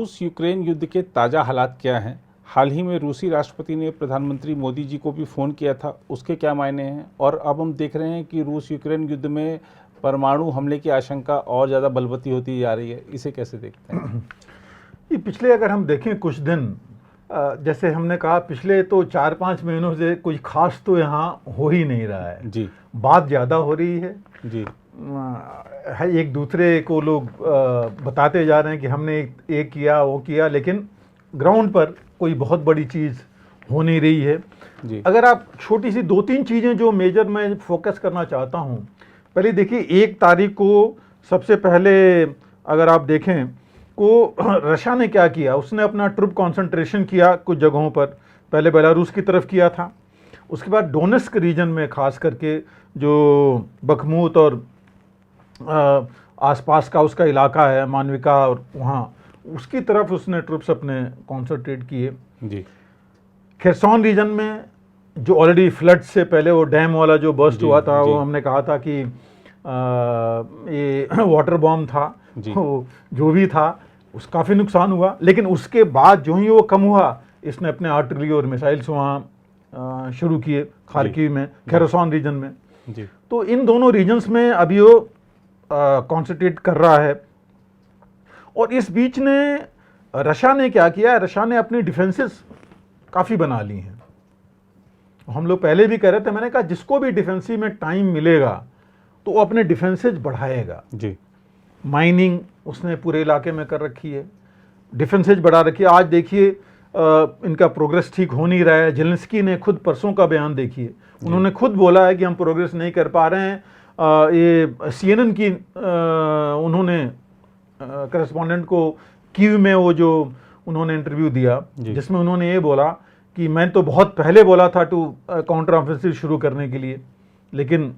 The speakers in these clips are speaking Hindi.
रूस यूक्रेन युद्ध के ताज़ा हालात क्या हैं? हाल ही में रूसी राष्ट्रपति ने प्रधानमंत्री मोदी जी को भी फ़ोन किया था, उसके क्या मायने हैं? और अब हम देख रहे हैं कि रूस यूक्रेन युद्ध में परमाणु हमले की आशंका और ज़्यादा बलवती होती जा रही है, इसे कैसे देखते हैं? ये पिछले अगर हम देखें कुछ दिन, जैसे हमने कहा पिछले तो 4-5 महीनों से कुछ खास तो यहाँ हो ही नहीं रहा है जी। बात ज़्यादा हो रही है जी। है एक दूसरे को लोग बताते जा रहे हैं कि हमने ये किया वो किया, लेकिन ग्राउंड पर कोई बहुत बड़ी चीज़ हो नहीं रही है जी। अगर आप छोटी सी 2-3 चीज़ें जो मेजर मैं फोकस करना चाहता हूँ, पहले देखिए 1 तारीख को सबसे पहले अगर आप देखें को रशिया ने क्या किया, उसने अपना ट्रुप कॉन्सेंट्रेशन किया कुछ जगहों पर, पहले बेलारूस की तरफ किया था, उसके बाद डोनेस्क रीजन में खास करके जो बखमूत और आसपास का उसका इलाका है मानविका और वहाँ उसकी तरफ उसने ट्रुप्स अपने कॉन्सेंट्रेट किए। जी। खेरसॉन रीजन में जो ऑलरेडी फ्लड से पहले वो डैम वाला जो बर्स्ट हुआ था, वो हमने कहा था कि ये वाटर बॉम्ब था, वो जो भी था उस काफ़ी नुकसान हुआ, लेकिन उसके बाद जो ही वो कम हुआ इसने अपने आर्टिलरी और मिसाइल्स वहाँ शुरू किए खार्किव में, खेरसॉन रीजन में। जी। तो इन दोनों रीजन्स में अभी वो कॉन्सेंट्रेट कर रहा है। और इस बीच ने रशिया ने क्या किया, रशिया ने अपनी डिफेंसेस काफ़ी बना ली हैं। हम लोग पहले भी कह रहे थे, मैंने कहा जिसको भी डिफेंसिव में टाइम मिलेगा तो वो अपने डिफेंसेज बढ़ाएगा। जी। माइनिंग उसने पूरे इलाके में कर रखी है, डिफेंसेज बढ़ा रखी है। आज देखिए इनका प्रोग्रेस ठीक हो नहीं रहा है। जेलेंस्की ने खुद परसों का बयान देखिए, उन्होंने खुद बोला है कि हम प्रोग्रेस नहीं कर पा रहे हैं। ये CNN की उन्होंने करस्पॉन्डेंट को कीव में वो जो उन्होंने इंटरव्यू दिया, जिसमें उन्होंने ये बोला कि मैं तो बहुत पहले बोला था टू काउंटर ऑफेंसिव शुरू करने के लिए, लेकिन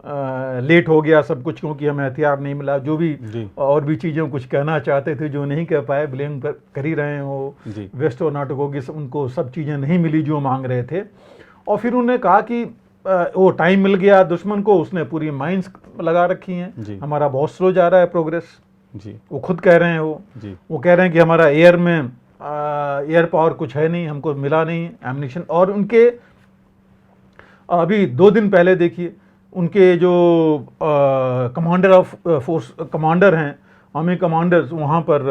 लेट हो गया सब कुछ क्योंकि हमें हथियार नहीं मिला, जो भी और भी चीज़ें कुछ कहना चाहते थे जो नहीं कह पाए, ब्लेम कर ही रहे हैं वो वेस्ट और नाटो की, उनको सब चीज़ें नहीं मिली जो मांग रहे थे। और फिर उन्होंने कहा कि वो टाइम मिल गया दुश्मन को, उसने पूरी माइंस लगा रखी हैं, हमारा बहुत स्लो जा रहा है प्रोग्रेस। वो खुद कह रहे हैं, वो कह रहे हैं कि हमारा एयर में एयर पावर कुछ है नहीं, हमको मिला नहीं एम्यूनिशन। और उनके अभी 2 दिन पहले देखिए उनके जो कमांडर ऑफ फोर्स कमांडर हैं, आर्मी कमांडर्स वहाँ पर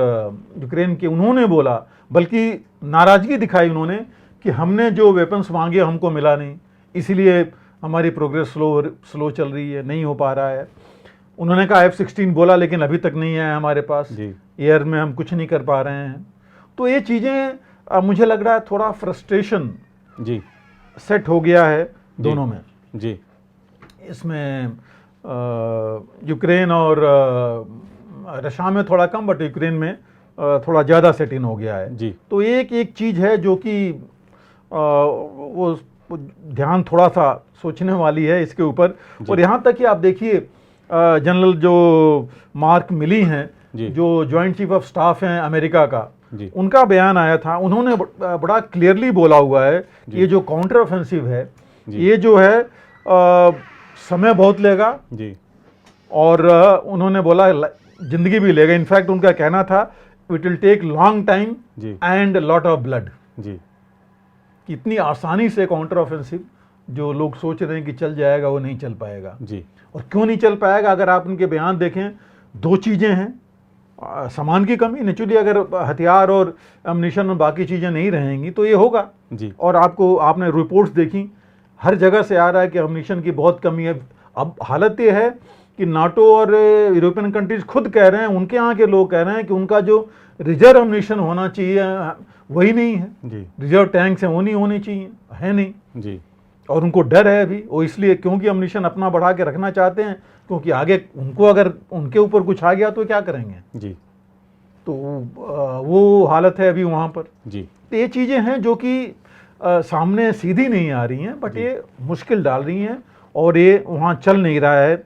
यूक्रेन के, उन्होंने बोला, बल्कि नाराज़गी दिखाई उन्होंने कि हमने जो वेपन्स मांगे हमको मिला नहीं, इसलिए हमारी प्रोग्रेस स्लो चल रही है, नहीं हो पा रहा है। उन्होंने कहा F-16 बोला लेकिन अभी तक नहीं आया हमारे पास, एयर में हम कुछ नहीं कर पा रहे हैं। तो ये चीज़ें मुझे लग रहा है थोड़ा फ्रस्ट्रेशन सेट हो गया है दोनों में। इसमें यूक्रेन और रशिया में थोड़ा कम, बट यूक्रेन में थोड़ा ज़्यादा सेट इन हो गया है। तो एक चीज़ है जो कि वो ध्यान थोड़ा सा सोचने वाली है इसके ऊपर। और यहाँ तक कि आप देखिए जनरल जो मार्क मिली हैं, जो जॉइंट चीफ ऑफ स्टाफ हैं अमेरिका का, उनका बयान आया था, उन्होंने बड़ा क्लियरली बोला हुआ है कि ये जो काउंटर ऑफेंसिव है ये जो है समय बहुत लेगा और उन्होंने बोला जिंदगी भी लेगा। इनफैक्ट उनका कहना था it will take long time and lot of blood. इतनी आसानी से काउंटर ऑफेंसिव जो लोग सोच रहे हैं कि चल जाएगा, वो नहीं चल पाएगा। और क्यों नहीं चल पाएगा, अगर आप उनके बयान देखें 2 चीज़ें हैं, सामान की कमी, नेचुरली अगर हथियार और एम्यूनिशन और बाकी चीज़ें नहीं रहेंगी तो ये होगा। और आपने रिपोर्ट्स देखी, हर जगह से आ रहा है कि एम्यूनिशन की बहुत कमी है। अब हालत ये है कि नाटो और यूरोपियन कंट्रीज खुद कह रहे हैं, उनके यहाँ के लोग कह रहे हैं कि उनका जो रिजर्व एम्यूनिशन होना चाहिए वही नहीं है, रिजर्व टैंक्स हैं वो नहीं होने चाहिए, है नहीं। और उनको डर है अभी, वो इसलिए क्योंकि एम्यूनिशन अपना बढ़ा के रखना चाहते हैं, क्योंकि आगे उनको अगर उनके ऊपर कुछ आ गया तो क्या करेंगे। तो वो हालत है अभी वहाँ पर। तो ये चीज़ें हैं जो कि सामने सीधी नहीं आ रही हैं, बट ये मुश्किल डाल रही हैं और ये वहाँ चल नहीं रहा है।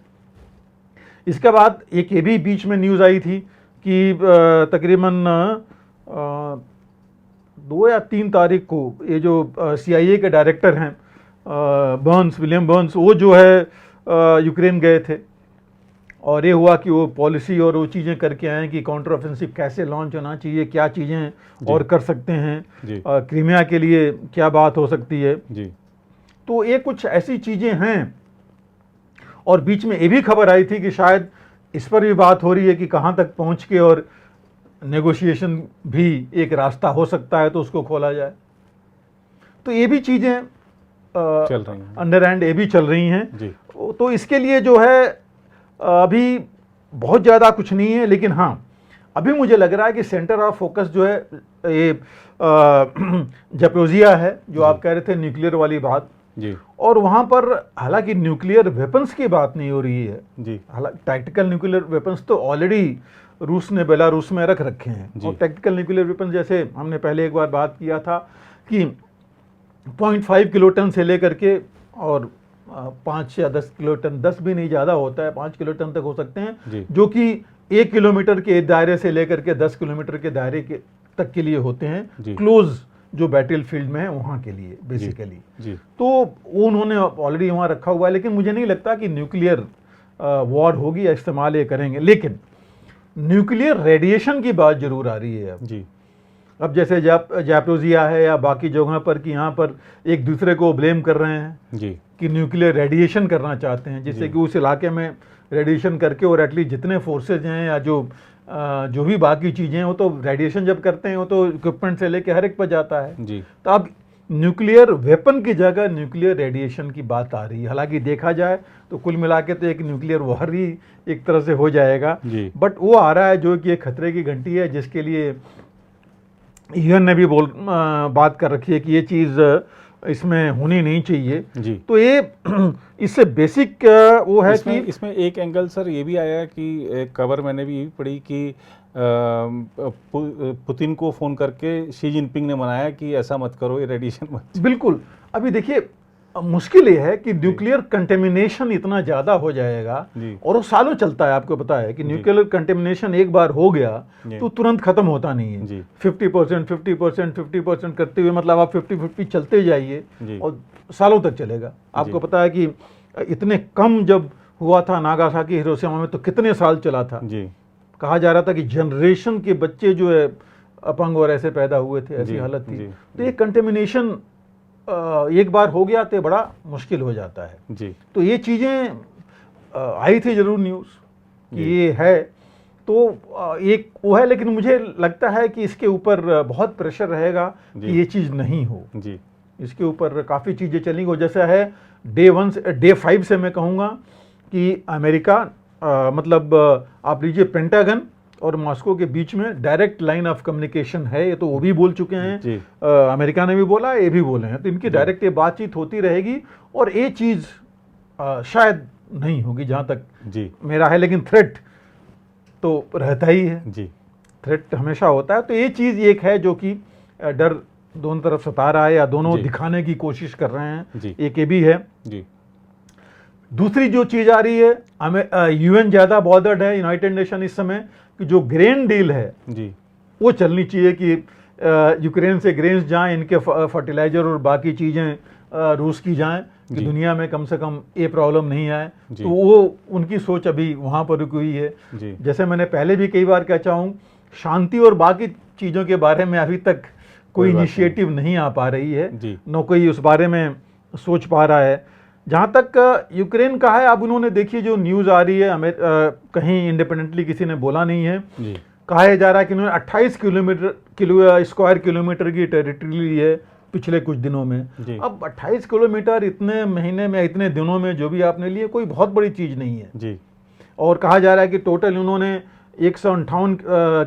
इसके बाद एक ये भी बीच में न्यूज़ आई थी कि तकरीबन 2 या 3 तारीख को ये जो CIA के डायरेक्टर हैं विलियम बर्न्स, वो जो है यूक्रेन गए थे और ये हुआ कि वो पॉलिसी और वो चीज़ें करके आए कि काउंटर ऑफेंसिव कैसे लॉन्च होना चाहिए, क्या चीज़ें और कर सकते हैं, क्रीमिया के लिए क्या बात हो सकती है जी। तो ये कुछ ऐसी चीज़ें हैं। और बीच में ये भी खबर आई थी कि शायद इस पर भी बात हो रही है कि कहाँ तक पहुँच के और नेगोशिएशन भी एक रास्ता हो सकता है तो उसको खोला जाए। तो ये भी चीज़ें चल रही हैं, अंडर हैंड ये भी चल रही हैं जी। तो इसके लिए जो है अभी बहुत ज़्यादा कुछ नहीं है, लेकिन हाँ अभी मुझे लग रहा है कि सेंटर ऑफ फोकस जो है ये ज़ैपोरिज़िया है, जो आप कह रहे थे न्यूक्लियर वाली बात जी। और वहाँ पर हालांकि न्यूक्लियर वेपन्स की बात नहीं हो रही है जी। हालांकि टैक्टिकल न्यूक्लियर वेपन्स तो ऑलरेडी रूस ने बेलारूस में रख रखे हैं। और टैक्टिकल न्यूक्लियर वेपन्स जैसे हमने पहले एक बार बात किया था कि 0.5 किलोटन से लेकर के और 5 या 10 किलोटन, 10 भी नहीं ज़्यादा होता है, 5 किलोटन तक हो सकते हैं, जो कि 1 किलोमीटर के दायरे से लेकर के 10 किलोमीटर के दायरे के तक के लिए होते हैं, क्लोज जो बैटल फील्ड में है वहाँ के लिए बेसिकली। तो वो उन्होंने ऑलरेडी वहाँ रखा हुआ है, लेकिन मुझे नहीं लगता कि न्यूक्लियर वॉर होगी या इस्तेमाल ये करेंगे। लेकिन न्यूक्लियर रेडिएशन की बात जरूर आ रही है अब जी। अब जैसे ज़ैपोरिज़िया है या बाकी जगहों पर कि यहाँ पर एक दूसरे को ब्लेम कर रहे हैं जी कि न्यूक्लियर रेडिएशन करना चाहते हैं, जिससे कि उस इलाके में रेडिएशन करके और एटलीस्ट जितने फोर्सेज हैं या जो भी बाकी चीज़ें हैं वो तो रेडिएशन जब करते हैं वो तो इक्विपमेंट से लेके हर एक पर जाता है जी। तो अब न्यूक्लियर वेपन की जगह न्यूक्लियर रेडिएशन की बात आ रही है। हालांकि देखा जाए तो कुल मिला के तो एक न्यूक्लियर वॉर ही एक तरह से हो जाएगा, बट वो आ रहा है जो कि एक खतरे की घंटी है, जिसके लिए यूएन ने भी बात कर रखी है कि ये चीज़ इसमें होनी नहीं चाहिए जी। तो ये इससे बेसिक वो है कि इसमें एक एंगल सर ये भी आया कि एक खबर मैंने भी पढ़ी कि पुतिन को फ़ोन करके शी जिनपिंग ने मनाया कि ऐसा मत करो, ये रेडिएशन मत। बिल्कुल, अभी देखिए मुश्किल ये है कि न्यूक्लियर कंटेमिनेशन इतना ज़्यादा हो जाएगा और वो सालों चलता है। आपको पता है कि न्यूक्लियर कंटेमिनेशन एक बार हो गया तो तुरंत खत्म होता नहीं है। 50% 50% 50% करते हुए मतलब आप 50-50 चलते जाइए और सालों तक चलेगा। आपको पता है कि इतने कम जब हुआ था नागासाकी हिरोशिमा में तो कितने साल चला था। कहा जा रहा था कि जनरेशन के बच्चे जो है अपंग और ऐसे पैदा हुए थे, ऐसी हालत थी। तो ये कंटेमिनेशन एक बार हो गया तो बड़ा मुश्किल हो जाता है जी। तो ये चीज़ें आई थी जरूर न्यूज़ कि ये है, तो एक वो है, लेकिन मुझे लगता है कि इसके ऊपर बहुत प्रेशर रहेगा कि ये चीज़ नहीं हो जी। इसके ऊपर काफ़ी चीज़ें चलेंगी। जैसा है डे 5 से मैं कहूँगा कि अमेरिका मतलब आप लीजिए पेंटागन और मॉस्को के बीच में डायरेक्ट लाइन ऑफ कम्युनिकेशन है, ये तो वो भी बोल चुके हैं, अमेरिका ने भी बोला, ये भी बोले हैं, तो इनकी डायरेक्ट ये बातचीत होती रहेगी और ये चीज़ शायद नहीं होगी जहाँ तक जी मेरा है। लेकिन थ्रेट तो रहता ही है जी, थ्रेट हमेशा होता है। तो ये चीज़ एक है जो कि डर दोनों तरफ सता रहा है या दोनों दिखाने की कोशिश कर रहे हैं, एक ये भी है जी। दूसरी जो चीज़ आ रही है, यूएन ज़्यादा बॉदर्ड है, यूनाइटेड नेशन इस समय कि जो ग्रेन डील है जी वो चलनी चाहिए कि यूक्रेन से ग्रेन्स जाएं, इनके फर्टिलाइजर और बाकी चीज़ें रूस की जाएं कि दुनिया में कम से कम ये प्रॉब्लम नहीं आए। तो वो उनकी सोच अभी वहाँ पर रुकी हुई है जी। जैसे मैंने पहले भी कई बार कहा हूँ, शांति और बाकी चीज़ों के बारे में अभी तक कोई इनिशिएटिव नहीं आ पा रही है, न कोई उस बारे में सोच पा रहा है। जहाँ तक यूक्रेन का है, अब उन्होंने देखिए जो न्यूज़ आ रही है, कहीं इंडिपेंडेंटली किसी ने बोला नहीं है, कहा जा रहा है कि उन्होंने 28 स्क्वायर किलोमीटर की टेरिटरी ली है पिछले कुछ दिनों में। अब 28 किलोमीटर इतने महीने में, इतने दिनों में जो भी आपने लिए, कोई बहुत बड़ी चीज़ नहीं है जी। और कहा जा रहा है कि टोटल उन्होंने 158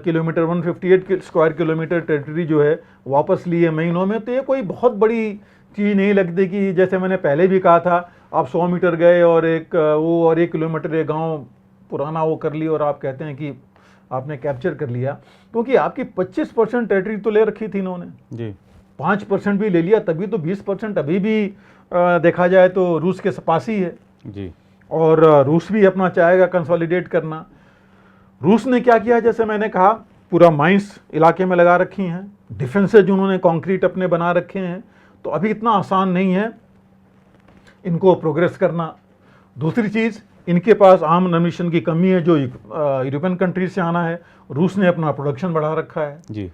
किलोमीटर 158 स्क्वायर किलोमीटर टेरिटरी जो है वापस ली है महीनों में। तो ये कोई बहुत बड़ी चीज़ नहीं लगती कि जैसे मैंने पहले भी कहा था, आप 100 मीटर गए और एक 1 किलोमीटर एक गांव पुराना वो कर लिया और आप कहते हैं कि आपने कैप्चर कर लिया, क्योंकि आपकी 25% टेरिटरी तो ले रखी थी इन्होंने जी। 5% भी ले लिया, तभी तो 20% अभी भी देखा जाए तो रूस के पास ही है जी। और रूस भी अपना चाहेगा कंसोलिडेट करना। रूस ने क्या किया, जैसे मैंने कहा, पूरा माइंस इलाके में लगा रखी हैं, डिफेंसेज उन्होंने कंक्रीट अपने बना रखे हैं। तो अभी इतना आसान नहीं है इनको प्रोग्रेस करना। दूसरी चीज़ इनके पास आम एमिशन की कमी है जो यूरोपियन कंट्रीज से आना है। रूस ने अपना प्रोडक्शन बढ़ा रखा है जी।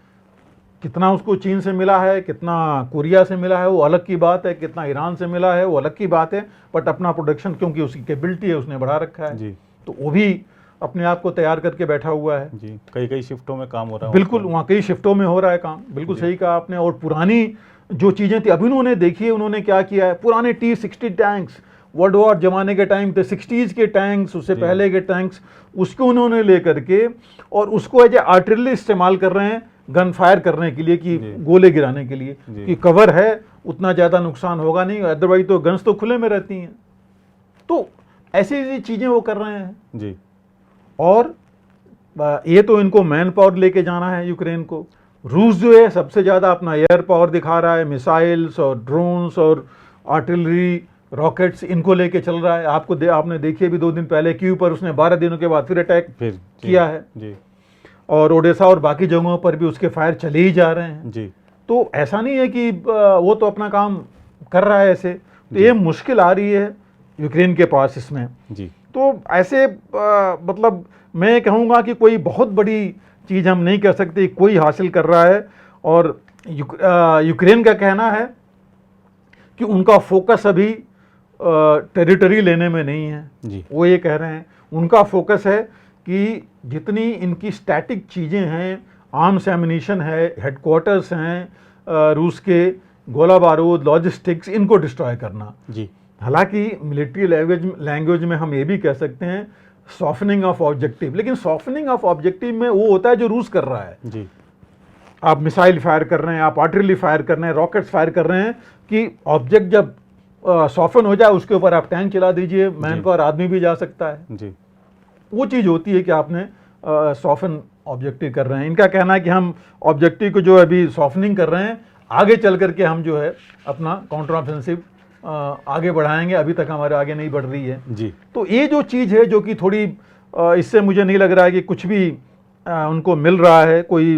कितना उसको चीन से मिला है, कितना कोरिया से मिला है वो अलग की बात है, कितना ईरान से मिला है वो अलग की बात है, बट अपना प्रोडक्शन क्योंकि उसकी कैपेबिलिटी है उसने बढ़ा रखा है जी। तो वो भी अपने आप को तैयार करके बैठा हुआ है जी। कई कई शिफ्टों में काम हो रहा है। बिल्कुल, वहाँ कई शिफ्टों में हो रहा है काम, बिल्कुल सही कहा आपने। और पुरानी जो चीज़ें थी अभी उन्होंने देखी है, उन्होंने क्या किया है, पुराने T-60 टैंक्स वर्ल्ड वॉर जमाने के टाइम थे, 60s के टैंक्स, उससे पहले के टैंक्स, उसको उन्होंने लेकर के और उसको एज ए आर्टिलरी इस्तेमाल कर रहे हैं गन फायर करने के लिए कि गोले गिराने के लिए कि कवर है उतना ज़्यादा नुकसान होगा नहीं, अदरवाइज तो गन्स तो खुले में रहती हैं। तो ऐसी चीज़ें वो कर रहे हैं जी। और ये तो इनको मैन पावर लेके जाना है यूक्रेन को। रूस जो है सबसे ज़्यादा अपना एयर पावर दिखा रहा है, मिसाइल्स और ड्रोन्स और आर्टिलरी रॉकेट्स इनको लेके चल रहा है। आपने देखिए भी 2 दिन पहले कीव पर उसने 12 दिनों के बाद फिर अटैक किया है जी। और ओडेसा और बाकी जगहों पर भी उसके फायर चले ही जा रहे हैं जी। तो ऐसा नहीं है कि वो तो अपना काम कर रहा है ऐसे, तो ये मुश्किल आ रही है यूक्रेन के पास इसमें जी। तो ऐसे मतलब मैं कहूँगा कि कोई बहुत बड़ी चीज़ हम नहीं कह सकते कोई हासिल कर रहा है। और यूक्रेन का कहना है कि उनका फोकस अभी टेरिटरी लेने में नहीं है जी। वो ये कह रहे हैं उनका फोकस है कि जितनी इनकी स्टैटिक चीज़ें हैं, आर्म्स एमिनिशन है, हेडक्वार्टर्स हैं रूस के, गोला बारूद, लॉजिस्टिक्स, इनको डिस्ट्रॉय करना जी। हालांकि मिलिट्री लैंग्वेज में हम ये भी कह सकते हैं सॉफ्टनिंग ऑफ ऑब्जेक्टिव, लेकिन सॉफ्टनिंग ऑफ ऑब्जेक्टिव में वो होता है जो रूस कर रहा है जी। आप मिसाइल फायर कर रहे हैं, आप आर्टिलरी फायर कर रहे हैं, रॉकेट्स फायर कर रहे हैं कि ऑब्जेक्ट जब सॉफ्टन हो जाए उसके ऊपर आप टैंक चला दीजिए, मैन पावर आदमी भी जा सकता है जी। वो चीज़ होती है कि आपने सॉफ्टन ऑब्जेक्टिव कर रहे हैं। इनका कहना है कि हम ऑब्जेक्टिव को जो अभी सॉफ्टनिंग कर रहे हैं, आगे चल करके हम जो है अपना काउंटर ऑफेंसिव आगे बढ़ाएंगे, अभी तक हमारे आगे नहीं बढ़ रही है जी। तो ये जो चीज़ है जो कि थोड़ी इससे मुझे नहीं लग रहा है कि कुछ भी उनको मिल रहा है, कोई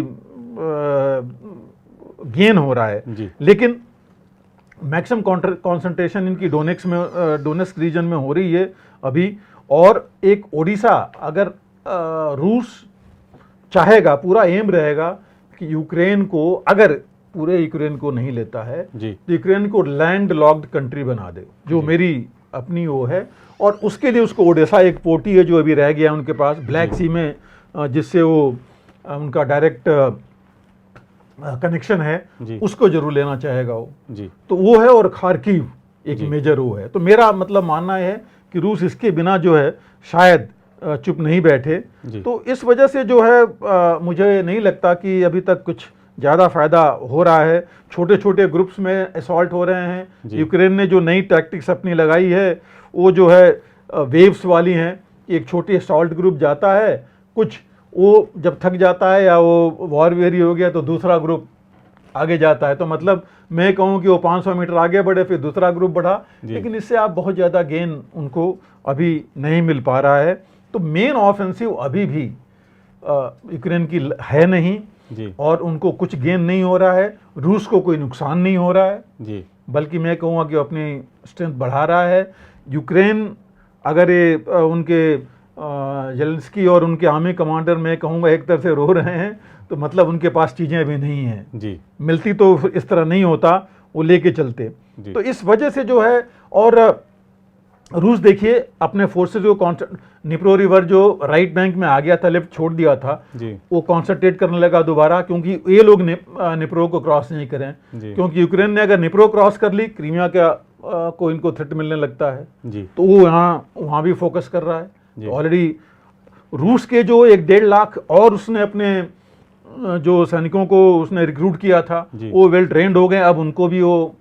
गेन हो रहा है जी। लेकिन मैक्सिमम कॉन्सेंट्रेशन इनकी डोनेट्स्क रीजन में हो रही है अभी। और एक ओडिशा, अगर रूस चाहेगा, पूरा एम रहेगा कि यूक्रेन को, अगर पूरे यूक्रेन को नहीं लेता है तो यूक्रेन को लैंड लॉक्ड कंट्री बना दे, जो मेरी अपनी वो है। और उसके लिए उसको ओडेसा एक पोर्ट है जो अभी रह गया उनके पास ब्लैक सी में, जिससे वो उनका डायरेक्ट कनेक्शन है, उसको जरूर लेना चाहेगा वो जी। तो वो है, और खार्किव एक मेजर वो है। तो मेरा मतलब मानना है कि रूस इसके बिना जो है शायद चुप नहीं बैठे। तो इस वजह से जो है मुझे नहीं लगता कि अभी तक कुछ ज़्यादा फायदा हो रहा है। छोटे छोटे ग्रुप्स में असॉल्ट हो रहे हैं। यूक्रेन ने जो नई टैक्टिक्स अपनी लगाई है वो जो है वेव्स वाली हैं। एक छोटी असॉल्ट ग्रुप जाता है, कुछ वो जब थक जाता है या वो वॉर वेरी हो गया तो दूसरा ग्रुप आगे जाता है। तो मतलब मैं कहूँ कि वो 500 मीटर आगे बढ़े, फिर दूसरा ग्रुप बढ़ा, लेकिन इससे आप बहुत ज़्यादा गेन उनको अभी नहीं मिल पा रहा है। तो मेन ऑफेंसिव अभी भी यूक्रेन की है नहीं जी। और उनको कुछ गेन नहीं हो रहा है, रूस को कोई नुकसान नहीं हो रहा है जी। बल्कि मैं कहूँगा कि अपनी स्ट्रेंथ बढ़ा रहा है। यूक्रेन अगर ये उनके जेलेंस्की और उनके आर्मी कमांडर, मैं कहूँगा एक तरह से रो रहे हैं, तो मतलब उनके पास चीज़ें अभी नहीं हैं जी। मिलती तो इस तरह नहीं होता, वो लेके चलते। तो इस वजह से जो है, और रूस देखिए अपने फोर्सेस को निप्रो रिवर जो राइट बैंक में आ गया था, लेफ्ट छोड़ दिया था जी। वो कॉन्सेंट्रेट करने लगा दोबारा, क्योंकि ये लोग निप्रो को क्रॉस नहीं करें, क्योंकि यूक्रेन ने अगर निप्रो क्रॉस कर ली, क्रीमिया को इनको थ्रेट मिलने लगता है जी। तो वो वहाँ भी फोकस कर रहा है। ऑलरेडी रूस के जो 1-1.5 लाख और उसने अपने जो सैनिकों को उसने रिक्रूट किया था वो वेल ट्रेंड हो गए, अब उनको भी वो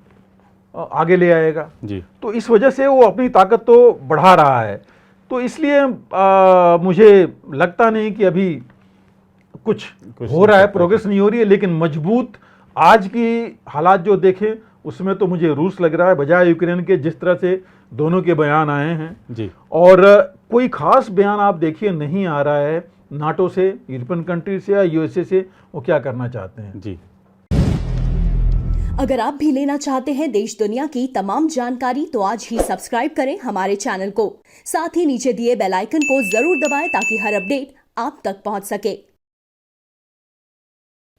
आगे ले आएगा जी। तो इस वजह से वो अपनी ताकत तो बढ़ा रहा है। तो इसलिए मुझे लगता नहीं कि अभी कुछ हो रहा है, प्रोग्रेस नहीं हो रही है। लेकिन मजबूत आज की हालात जो देखें उसमें तो मुझे रूस लग रहा है, बजाय यूक्रेन के, जिस तरह से दोनों के बयान आए हैं जी। और कोई खास बयान आप देखिए नहीं आ रहा है नाटो से, यूरोपियन कंट्री से या यूएसए से, वो क्या करना चाहते हैं जी। अगर आप भी लेना चाहते हैं देश दुनिया की तमाम जानकारी तो आज ही सब्सक्राइब करें हमारे चैनल को। साथ ही नीचे दिए बेल आइकन को जरूर दबाएं ताकि हर अपडेट आप तक पहुंच सके।